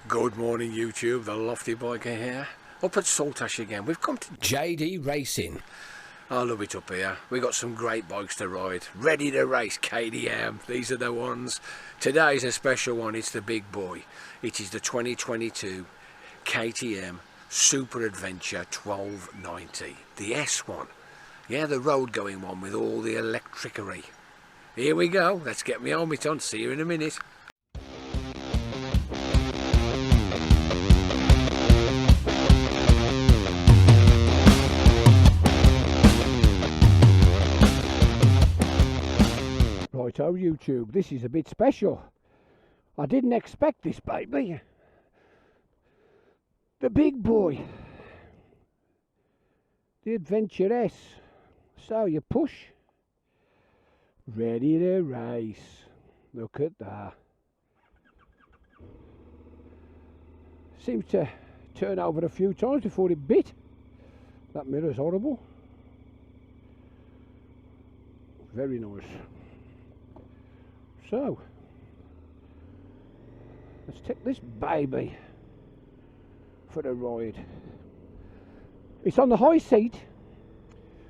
Good morning YouTube, the Lofty Biker here. Up at Saltash again. We've come to JD Racing. I love it up here. We've got some great bikes to ride. Ready to race KTM. These are the ones. Today's a special one. It's the big boy. It is the 2022 KTM Super Adventure 1290. The S one. Yeah, the road going one with all the electricery. Here we go. Let's get my helmet on. See you in a minute. Righto YouTube, this is a bit special. I didn't expect this baby. The big boy. The Adventure S. So you push. Ready to race. Look at that. Seems to turn over a few times before it bit. That mirror's horrible. Very nice. So, let's take this baby for a ride. It's on the high seat.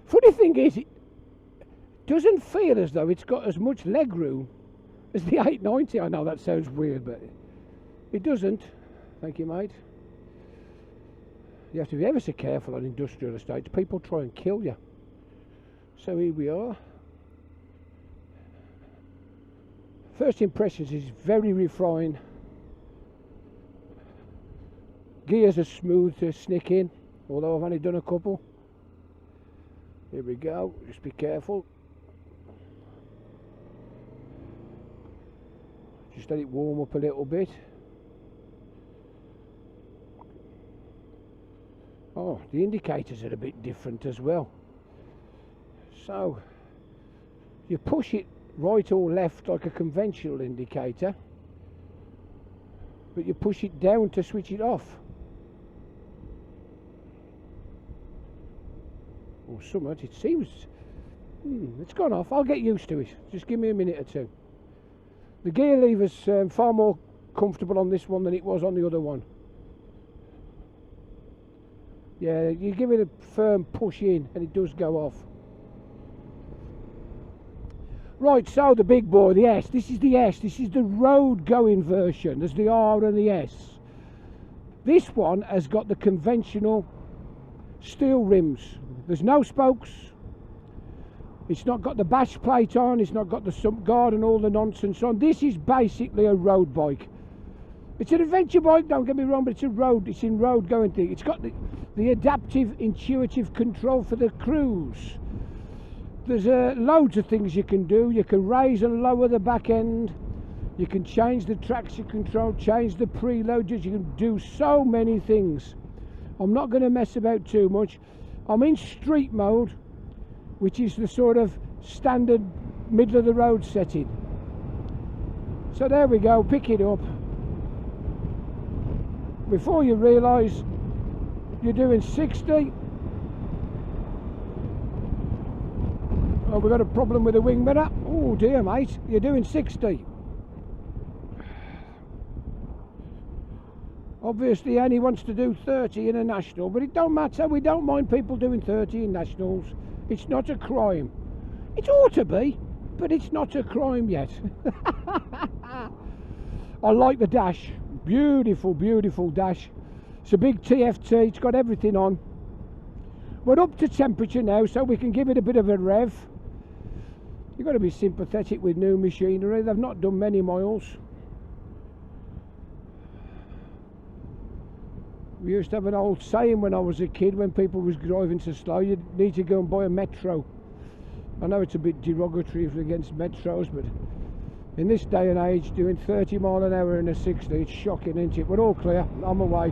Funny thing is, it doesn't feel as though it's got as much leg room as the 890. I know that sounds weird, but it doesn't. Thank you, mate. You have to be ever so careful on industrial estates. People try and kill you. So here we are. First impressions is very refined. Gears are smooth to snick in, although I've only done a couple. Here we go, just be careful. Just let it warm up a little bit. Oh, the indicators are a bit different as well. So, you push it right or left like a conventional indicator, but you push it down to switch it off. Or somewhat, it seems it's gone off. I'll get used to it, just give me a minute or two. The gear lever's far more comfortable on this one than it was on the other one. Yeah, you give it a firm push in and it does go off. Right, so the big boy, the S, this is the S, this is the road going version. There's the R and the S. This one has got the conventional steel rims. There's no spokes. It's not got the bash plate on, it's not got the sump guard and all the nonsense on. This is basically a road bike. It's an adventure bike, don't get me wrong, but it's in road going thing. It's got the adaptive, intuitive control for the cruise. There's loads of things you can do. You can raise and lower the back end. You can change the traction control, change the preloaders. You can do so many things. I'm not going to mess about too much. I'm in street mode, which is the sort of standard middle of the road setting. So there we go, pick it up. Before you realise you're doing 60. Oh, we've got a problem with the wing mirror. Oh dear, mate, you're doing 60. Obviously Annie wants to do 30 in a national, but it don't matter. We don't mind people doing 30 in nationals. It's not a crime. It ought to be, but it's not a crime yet. I like the dash. Beautiful, beautiful dash. It's a big TFT. It's got everything on. We're up to temperature now, so we can give it a bit of a rev. You've got to be sympathetic with new machinery. They've not done many miles. We used to have an old saying when I was a kid, when people was driving too slow, you need to go and buy a metro. I know it's a bit derogatory against metros, but in this day and age, doing 30 mile an hour in a 60, it's shocking, isn't it? We're all clear. I'm away.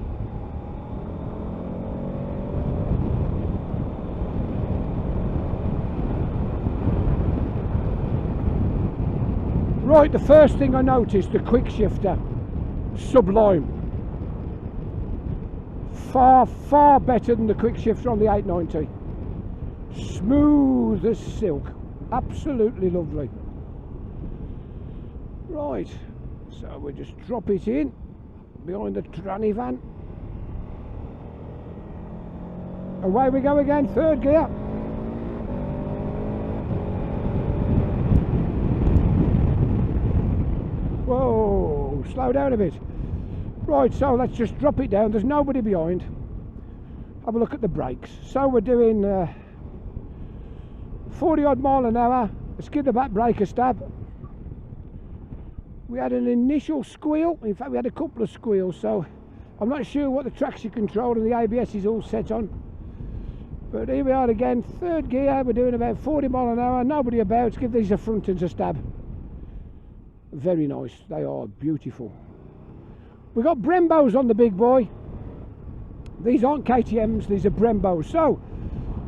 Right, the first thing I noticed, the quick shifter, sublime. Far, far better than the quick shifter on the 890. Smooth as silk. Absolutely lovely. Right, so we'll just drop it in. behind the tranny van. Away we go again, third gear. Whoa, slow down a bit. Right, so let's just drop it down. There's nobody behind. Have a look at the brakes. So we're doing 40 odd mile an hour. Let's give the back brake a stab. We had an initial squeal. In fact, we had a couple of squeals, so I'm not sure what the traction control and the ABS is all set on. But here we are again, third gear. We're doing about 40 mile an hour. Nobody about. Let's give these a front ends a stab. Very nice. They are beautiful. We've got Brembos on the big boy. These aren't KTMs, these are Brembos. So,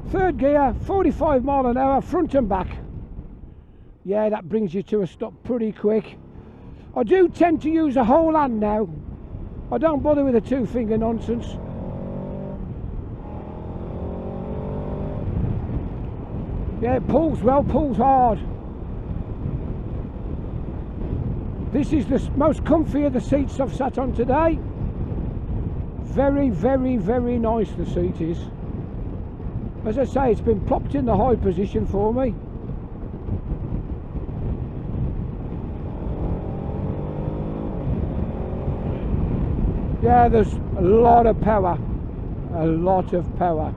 third gear, 45 mile an hour, front and back. Yeah, that brings you to a stop pretty quick. I do tend to use a whole hand now. I don't bother with the two finger nonsense. Yeah, it pulls well, pulls hard. This is the most comfy of the seats I've sat on today. Very, very, very nice the seat is. As I say, it's been plopped in the high position for me. Yeah, there's a lot of power. A lot of power.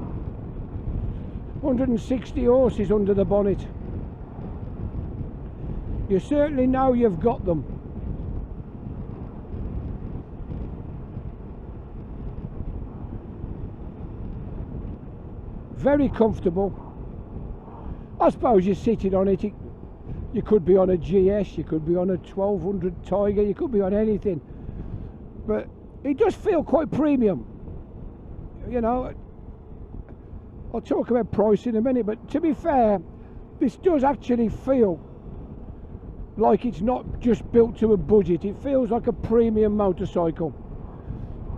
160 horses under the bonnet. You certainly know you've got them. Very comfortable. I suppose you're sitting on it. You could be on a GS, you could be on a 1200 Tiger, you could be on anything. But it does feel quite premium. You know, I'll talk about price in a minute, but to be fair, this does actually feel like it's not just built to a budget. It feels like a premium motorcycle.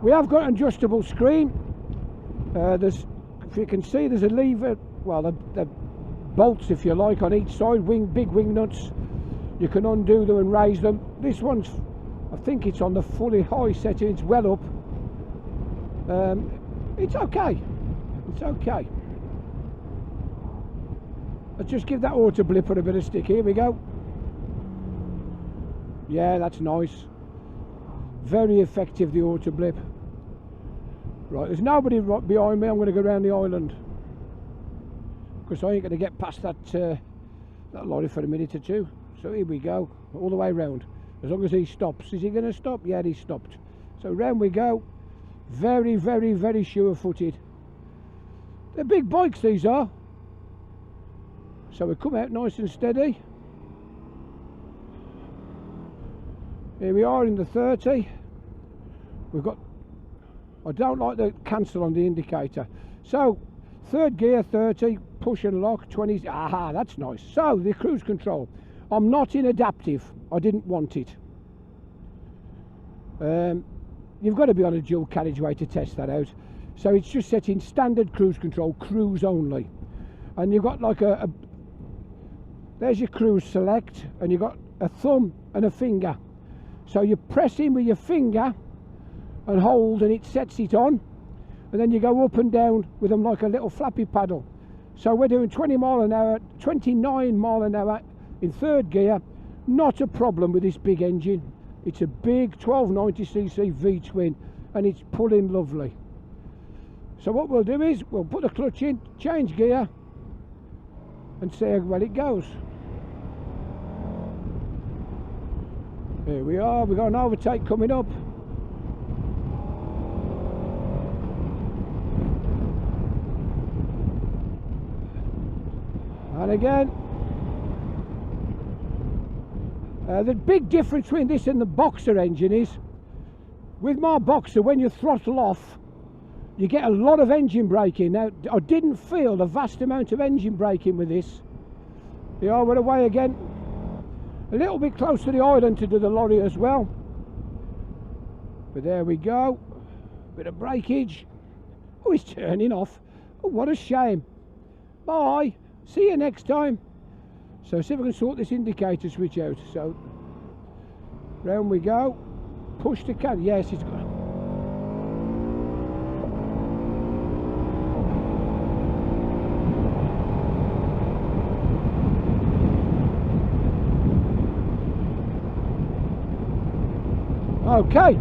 We have got an adjustable screen. There's, if you can see, there's a lever, well, the bolts, if you like, on each side, big wing nuts. You can undo them and raise them. This one's, I think it's on the fully high setting, it's well up. It's okay. It's okay. Let's just give that auto blipper a bit of stick. Here we go. Yeah, that's nice. Very effective, the auto blip. Right, there's nobody right behind me. I'm going to go around the island because I ain't going to get past that that lorry for a minute or two. So here we go, all the way round. As long as he stops. Is he going to stop? Yeah, he stopped. So round we go. Very, very, very sure-footed. They're big bikes, these are. So we come out nice and steady. Here we are in the 30. We've got, I don't like the cancel on the indicator. So third gear, 30, push and lock, 20. Aha, that's nice. So the cruise control. I'm not in adaptive. I didn't want it. You've got to be on a dual carriageway to test that out. So it's just set in standard cruise control, cruise only. And you've got like there's your cruise select, and you've got a thumb and a finger. So you press in with your finger and hold, and it sets it on. And then you go up and down with them like a little flappy paddle. So we're doing 20 mile an hour, 29 mile an hour in third gear. Not a problem with this big engine. It's a big 1290cc V-twin, and it's pulling lovely. So what we'll do is we'll put the clutch in, change gear, and see how well it goes. Here we are, we've got an overtake coming up. And again, the big difference between this and the Boxer engine is, with my Boxer, when you throttle off, you get a lot of engine braking. Now, I didn't feel a vast amount of engine braking with this. Yeah, we're away again. A little bit close to the island to do the lorry as well. But there we go. Bit of breakage. Oh, he's turning off. Oh, what a shame. Bye. See you next time. So see if I can sort this indicator switch out. So round we go. Push the can. Yes, it's got. Okay.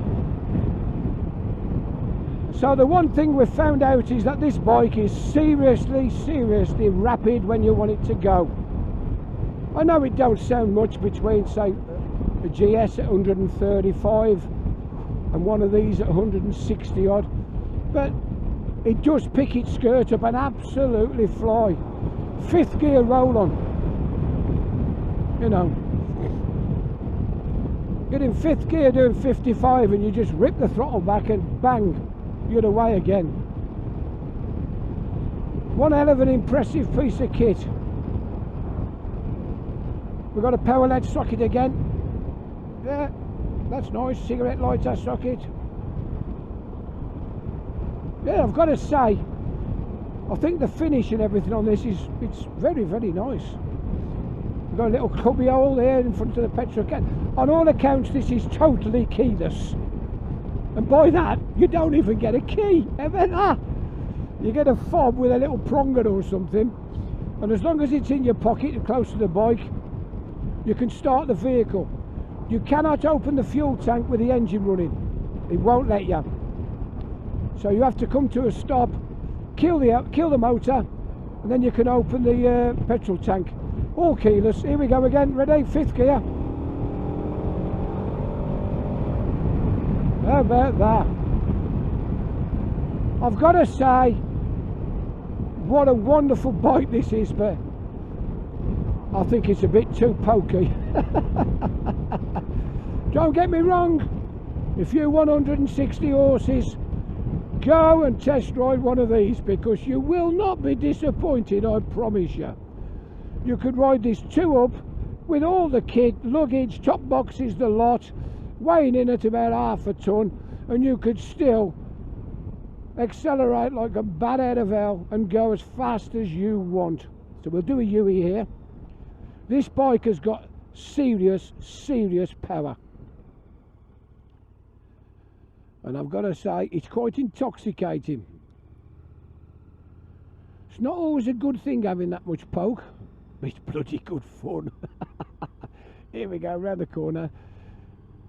So the one thing we've found out is that this bike is seriously rapid when you want it to go. I know it don't sound much between, say, a GS at 135 and one of these at 160 odd, but it does pick its skirt up and absolutely fly. 5th gear roll on, you know. Get in 5th gear doing 55 and you just rip the throttle back and bang, you're away again. One hell of an impressive piece of kit. We've got a power LED socket again. Yeah, that's nice. Cigarette lighter socket. Yeah, I've got to say, I think the finish and everything on this it's very nice. We've got a little cubby hole there in front of the petrol can. On all accounts, this is totally keyless. And by that, you don't even get a key, ever. You get a fob with a little pronger or something, and as long as it's in your pocket and close to the bike, you can start the vehicle. You cannot open the fuel tank with the engine running. It won't let you. So you have to come to a stop, kill the motor, and then you can open the petrol tank. All keyless. Here we go again. Ready? 5th gear. How about that? I've got to say, what a wonderful bike this is, but I think it's a bit too pokey. Don't get me wrong, if you're 160 horses, go and test ride one of these, because you will not be disappointed, I promise you. You could ride this 2-up with all the kit, luggage, top boxes, the lot, weighing in at about half a ton, and you could still accelerate like a bat out of hell and go as fast as you want. So we'll do a UE here. This bike has got serious power, and I've got to say, it's quite intoxicating. It's not always a good thing having that much poke, but it's bloody good fun. Here we go, round the corner.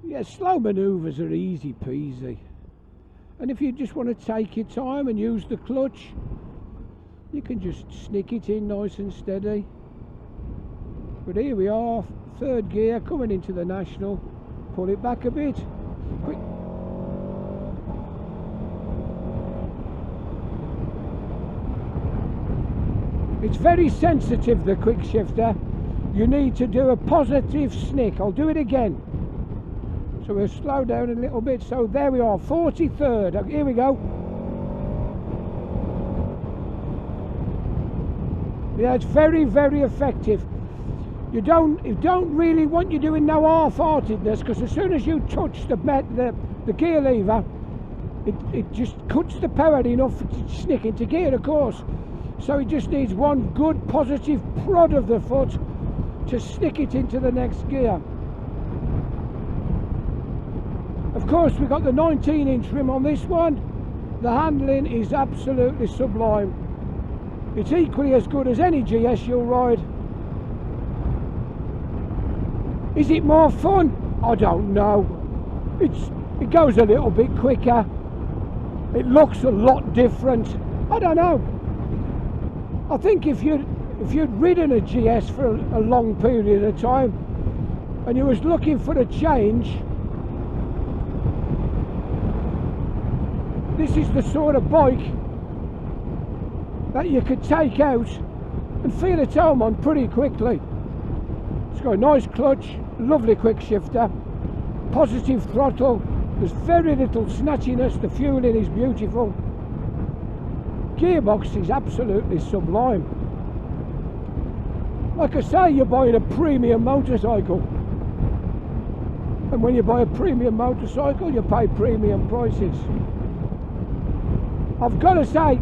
Yeah, slow manoeuvres are easy peasy, and if you just want to take your time and use the clutch, you can just snick it in nice and steady. But here we are, 3rd gear, coming into the national. Pull it back a bit. Quick. It's very sensitive, the quick shifter. You need to do a positive snick. I'll do it again. So we'll slow down a little bit. So there we are, 43rd. Here we go. Yeah, it's very effective. You don't really want you doing no half-heartedness, because as soon as you touch the gear lever, it just cuts the power enough to snick into gear, of course. So it just needs one good positive prod of the foot to stick it into the next gear. Of course, we've got the 19-inch rim on this one. The handling is absolutely sublime. It's equally as good as any GS you'll ride. Is it more fun? I don't know. It goes a little bit quicker. It looks a lot different. I don't know. I think if you'd ridden a GS for a long period of time and you was looking for a change, this is the sort of bike that you could take out and feel at home on pretty quickly. It's got a nice clutch, lovely quick shifter, positive throttle, there's very little snatchiness, the fueling is beautiful. Gearbox is absolutely sublime. Like I say, you're buying a premium motorcycle, and when you buy a premium motorcycle you pay premium prices. I've got to say,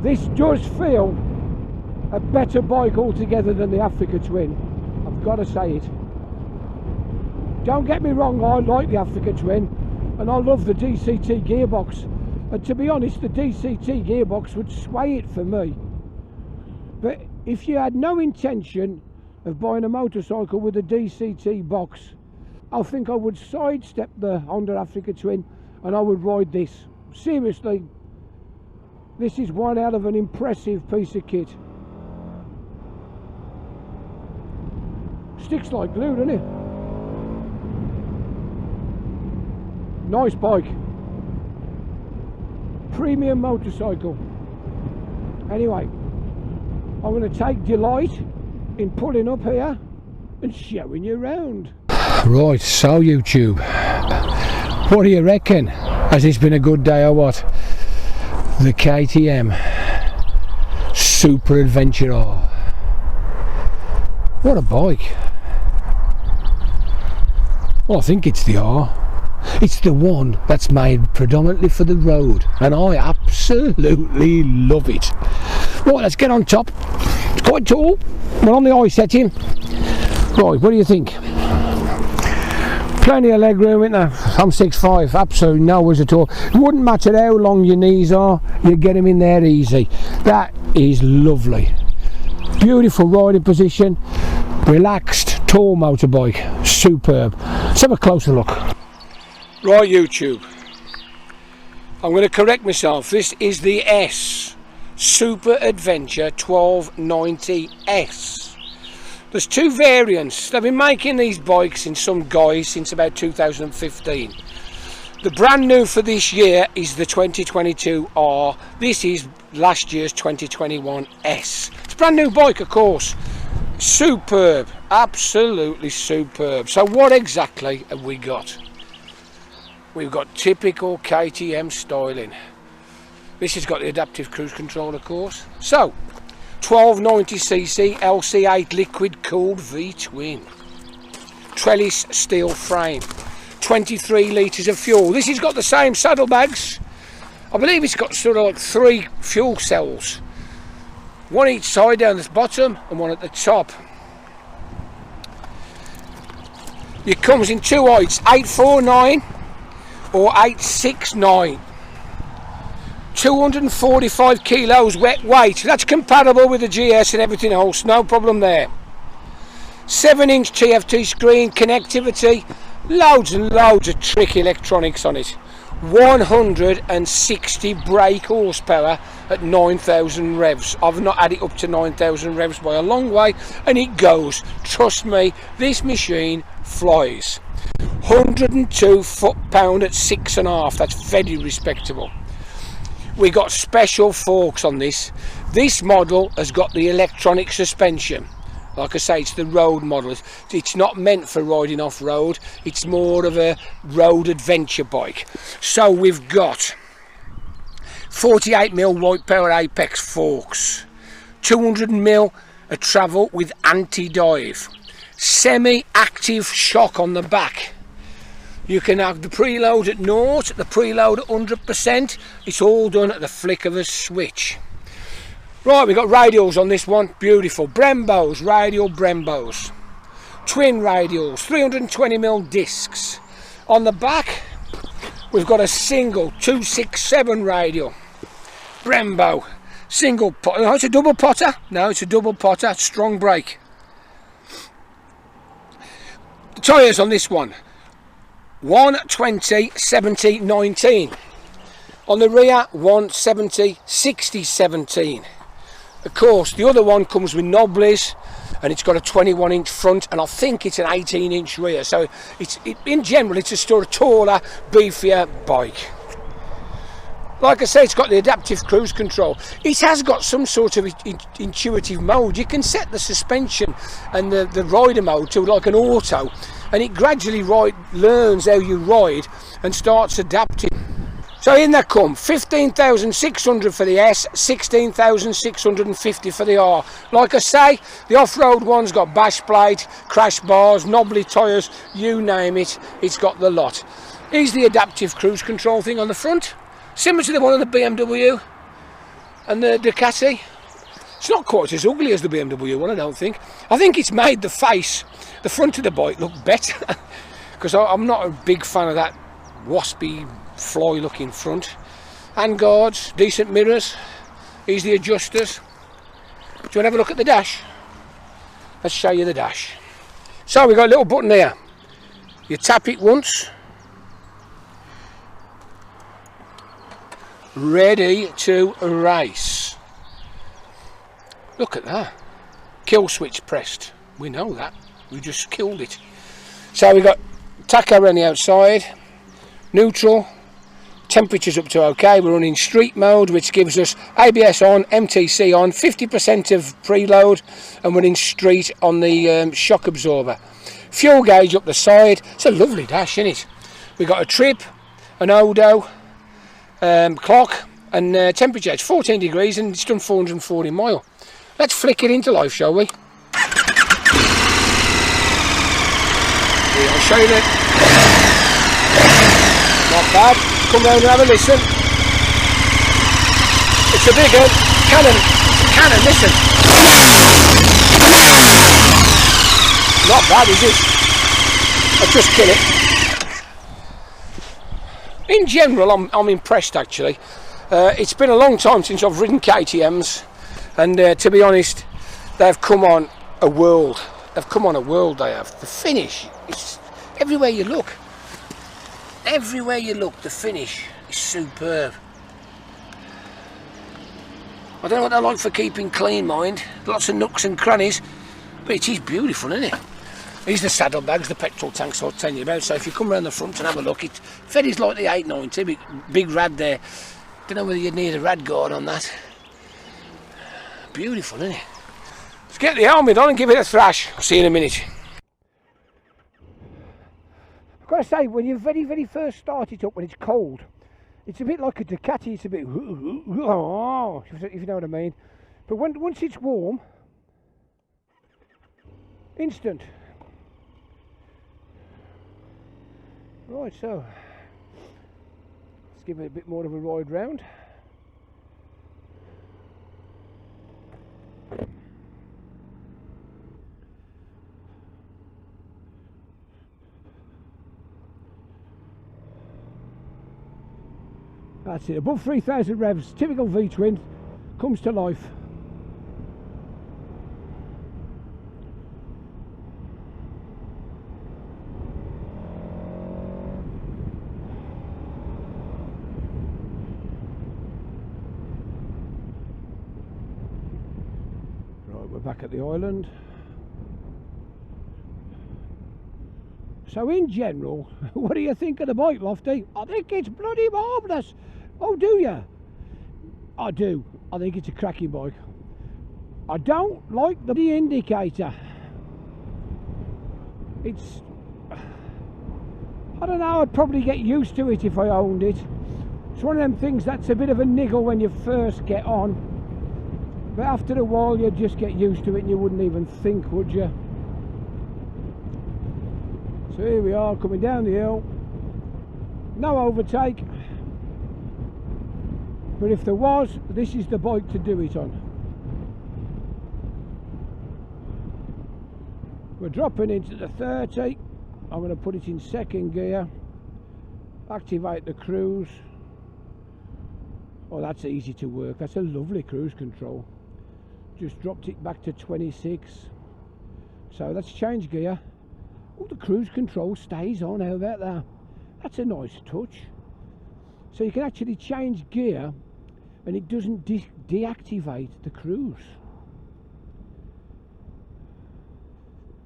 this does feel a better bike altogether than the Africa Twin. I've got to say it. Don't get me wrong, I like the Africa Twin and I love the DCT gearbox, and to be honest, the DCT gearbox would sway it for me. But if you had no intention of buying a motorcycle with a DCT box, I think I would sidestep the Honda Africa Twin and I would ride this. Seriously, this is one out of an impressive piece of kit. Sticks like glue, doesn't it? Nice bike. Premium motorcycle. Anyway, I'm going to take delight in pulling up here and showing you around. Right, so YouTube, what do you reckon? Has this been a good day or what? The KTM Super Adventure R. What a bike. Well, I think it's the R. It's the one that's made predominantly for the road, and I absolutely love it. Right, let's get on top. It's quite tall. We're on the high setting. Right, what do you think? Plenty of leg room, isn't there? I'm 6'5", absolutely no worries at all. It wouldn't matter how long your knees are, you get them in there easy. That is lovely. Beautiful riding position, relaxed, tall motorbike, superb. Let's have a closer look. Right, YouTube, I'm going to correct myself. This is the S Super Adventure 1290S. There's two variants. They've been making these bikes in some guise since about 2015. The brand new for this year is the 2022R. This is last year's 2021S. It's a brand new bike, of course. Superb, absolutely superb. So what exactly have we got? We've got typical KTM styling. This has got the adaptive cruise control, of course. So 1290cc LC8 liquid cooled V-twin, trellis steel frame, 23 litres of fuel. This has got the same saddlebags. I believe it's got sort of like 3 fuel cells, one each side down the bottom and one at the top. It comes in two heights, 849 or 869. 245 kilos wet weight. That's compatible with the GS and everything else, no problem there. 7-inch TFT screen, connectivity, loads and loads of trick electronics on it. 160 brake horsepower at 9,000 revs. I've not had it up to 9,000 revs by a long way, and it goes. Trust me, this machine flies. 102 foot-pound at 6.5. That's very respectable. We got special forks on this. This model has got the electronic suspension. Like I say, it's the road model. It's not meant for riding off-road. It's more of a road adventure bike. So we've got 48mm White Power Apex forks, 200mm of travel with anti-dive, semi-active shock on the back. You can have the preload at 0, the preload at 100%. It's all done at the flick of a switch. Right, we've got radials on this one. Beautiful. Brembos, radial Brembos. Twin radials, 320mm discs. On the back, we've got a single 267 radial. Brembo. Single pot. No, it's a double potter. No, it's a double potter. Strong brake. The tyres on this one. 120 70 19. On the rear, 170 60 17. Of course, the other one comes with knobblies, and it's got a 21-inch front, and I think it's an 18-inch rear. So in general, it's a sort of taller, beefier bike. Like I say, it's got the adaptive cruise control. It has got some sort of intuitive mode. You can set the suspension and the rider mode to like an auto, and it gradually learns how you ride and starts adapting. So in that come 15,600 for the S, 16,650 for the R. Like I say, the off-road one's got bash plate, crash bars, knobbly tyres, you name it, it's got the lot. Here's the adaptive cruise control thing on the front, similar to the one on the BMW and the Ducati. It's not quite as ugly as the BMW one, I don't think. I think it's made the front of the bike look better, because I'm not a big fan of that waspy, fly looking front. Hand guards, decent mirrors. Here's the adjusters. Do you want to have a look at the dash? Let's show you the dash. So we've got a little button here. You tap it once. Ready to race. Look at that. Kill switch pressed. We know that. We just killed it. So we got tacho on the outside. Neutral. Temperatures up to OK. We're running street mode, which gives us ABS on, MTC on, 50% of preload, and we're in street on the shock absorber. Fuel gauge up the side. It's a lovely dash, isn't it? We've got a trip, an odo, clock, and temperature. It's 14 degrees and it's done 440 mile. Let's flick it into life, shall we? Here, I'll show you that. Not bad. Come round and have a listen. It's a big cannon. It's a cannon, listen. Not bad, is it? I'll just kill it. In general, I'm impressed actually. It's been a long time since I've ridden KTMs, and to be honest, they've come on a world. They've come on a world, they have. The finish, it's everywhere you look. Everywhere you look, the finish is superb. I don't know what they're like for keeping clean, mind. Lots of nooks and crannies, but it is beautiful, isn't it? These are the saddlebags, the petrol tanks I was telling you about. So if you come around the front and have a look, it very like the 890, big rad there. Don't know whether you'd need a rad guard on that. Beautiful, isn't it? Let's get the helmet on and give it a thrash. I'll see you in a minute. I've got to say, when you very first start it up, when it's cold, it's a bit like a Ducati. It's a bit, oh, if you know what I mean. But once it's warm, instant. Right, so let's give it a bit more of a ride round. That's it, above 3,000 revs, typical V-twin, comes to life. Right, we're back at the island. So in general, what do you think of the bike, Lofty? I think it's bloody marvellous. Oh, do you? I do. I think it's a cracking bike. I don't like the indicator. It's... I don't know, I'd probably get used to it if I owned it. It's one of them things that's a bit of a niggle when you first get on. But after a while you'd just get used to it and you wouldn't even think, would you? So here we are, coming down the hill. No overtake. But if there was, this is the bike to do it on. We're dropping into the 30. I'm going to put it in second gear. Activate the cruise. Oh, that's easy to work. That's a lovely cruise control. Just dropped it back to 26. So let's change gear. Oh, the cruise control stays on. How about that? That's a nice touch. So you can actually change gear and it doesn't deactivate the cruise.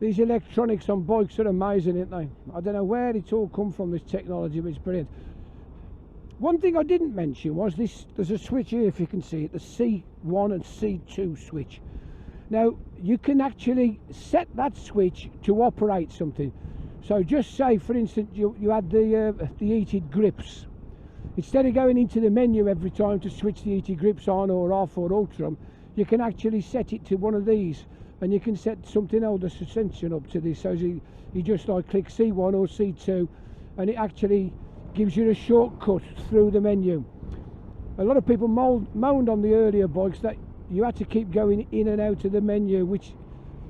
These electronics on bikes are amazing, aren't they? I don't know where it's all come from, this technology, but it's brilliant. One thing I didn't mention was this, there's a switch here, if you can see it, the C1 and C2 switch. Now, you can actually set that switch to operate something. So just say, for instance, you had the heated grips. Instead of going into the menu every time to switch the heated grips on or off or alter them, you can actually set it to one of these, and you can set something else, a suspension up to this. So you just like click C1 or C2, and it actually gives you a shortcut through the menu. A lot of people moaned on the earlier bikes that you had to keep going in and out of the menu, which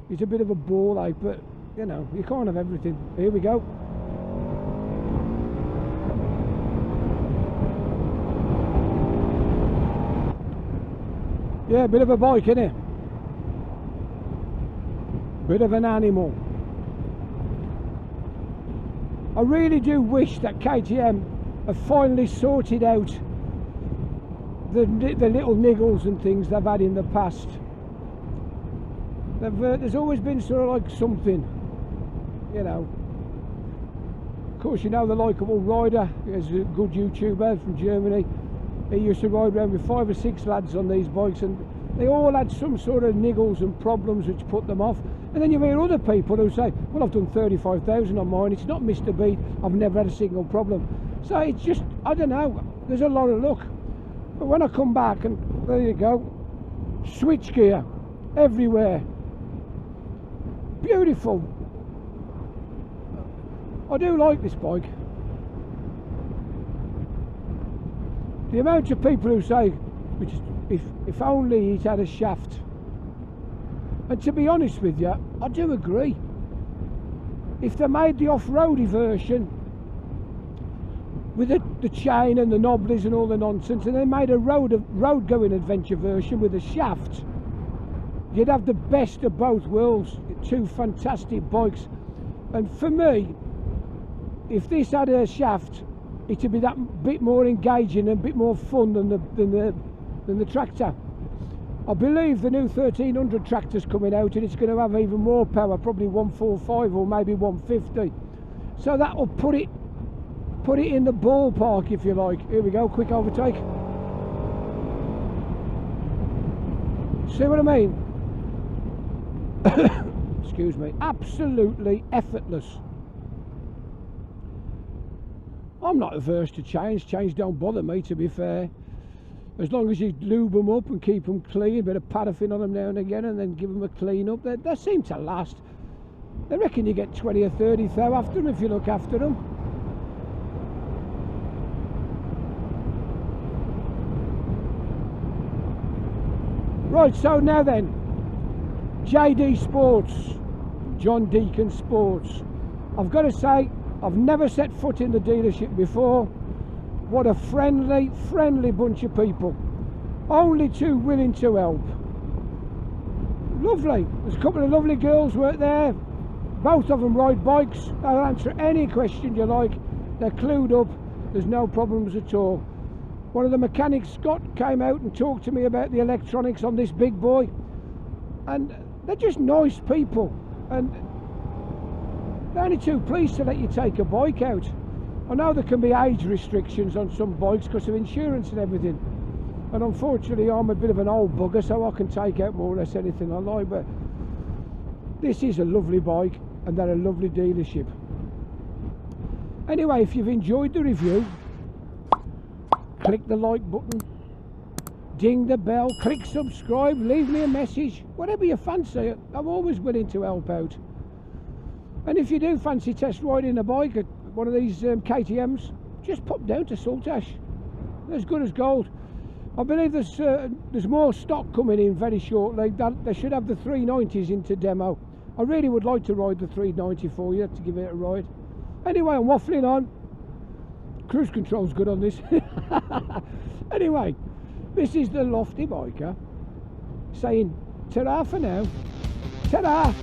is a bit of a ball ache, but you know, you can't have everything. Here we go. Yeah, bit of a bike, isn't it? Bit of an animal. I really do wish that KTM have finally sorted out the little niggles and things they've had in the past. There's always been sort of like something, you know. Of course, you know the likeable rider is a good YouTuber from Germany. He used to ride around with 5 or 6 lads on these bikes, and they all had some sort of niggles and problems which put them off. And then you hear other people who say, well, I've done 35,000 on mine, it's not missed a beat, I've never had a single problem. So it's just, I don't know, there's a lot of luck. But when I come back, and there you go, switch gear everywhere, beautiful. I do like this bike. The amount of people who say, which is, if only it had a shaft. And to be honest with you, I do agree. If they made the off-roady version with the chain and the knobblies and all the nonsense, and they made a road-going adventure version with a shaft, you'd have the best of both worlds. 2 fantastic bikes. And for me, if this had a shaft, it'd be that bit more engaging and a bit more fun than the tractor. I believe the new 1300 tractor's coming out, and it's going to have even more power, probably 145 or maybe 150. So that will put it in the ballpark, if you like. Here we go, quick overtake. See what I mean? Excuse me. Absolutely effortless. I'm not averse to change. Change don't bother me, to be fair. As long as you lube them up and keep them clean, a bit of paraffin on them now and again, and then give them a clean up. They seem to last. I reckon you get 20 or 30 thou after them if you look after them. Right, so now then, JD Sports, John Deacon Sports. I've got to say, I've never set foot in the dealership before. What a friendly bunch of people. Only too willing to help. Lovely. There's a couple of lovely girls work there. Both of them ride bikes. They'll answer any question you like. They're clued up. There's no problems at all. One of the mechanics, Scott, came out and talked to me about the electronics on this big boy. And they're just nice people. And they're only too pleased to let you take a bike out. I know there can be age restrictions on some bikes because of insurance and everything, and unfortunately I'm a bit of an old bugger, so I can take out more or less anything I like. But this is a lovely bike, and they're a lovely dealership. Anyway, if you've enjoyed the review, click the like button, ding the bell, click subscribe, leave me a message, whatever you fancy. I'm always willing to help out. And if you do fancy test riding a bike, one of these KTMs, just pop down to Saltash. They're as good as gold. I believe there's more stock coming in very shortly. They should have the 390s into demo. I really would like to ride the 390 for you, to give it a ride. Anyway, I'm waffling on. Cruise control's good on this. Anyway, this is the Lofty Biker saying ta-ra for now. Ta-ra!